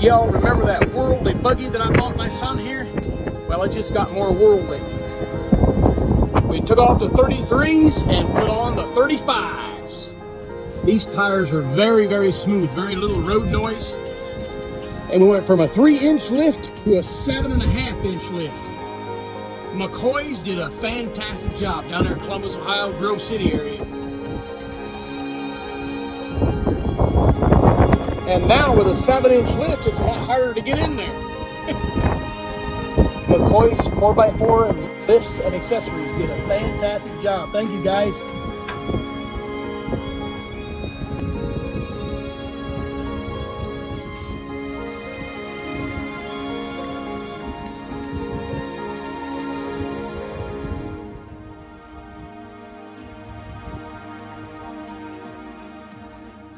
y'all remember that worldly buggy that I bought my son here? Well, it just got more worldly. We took off the 33s and put on the 35s. These tires are very, very smooth, very little road noise. And we went from a 3-inch lift to a 7.5-inch lift. McCoy's did a fantastic job down there in Columbus, Ohio, Grove City area. And now with a 7-inch lift, it's a lot harder to get in there. McCoy's 4x4 and lifts and accessories did a fantastic job. Thank you guys.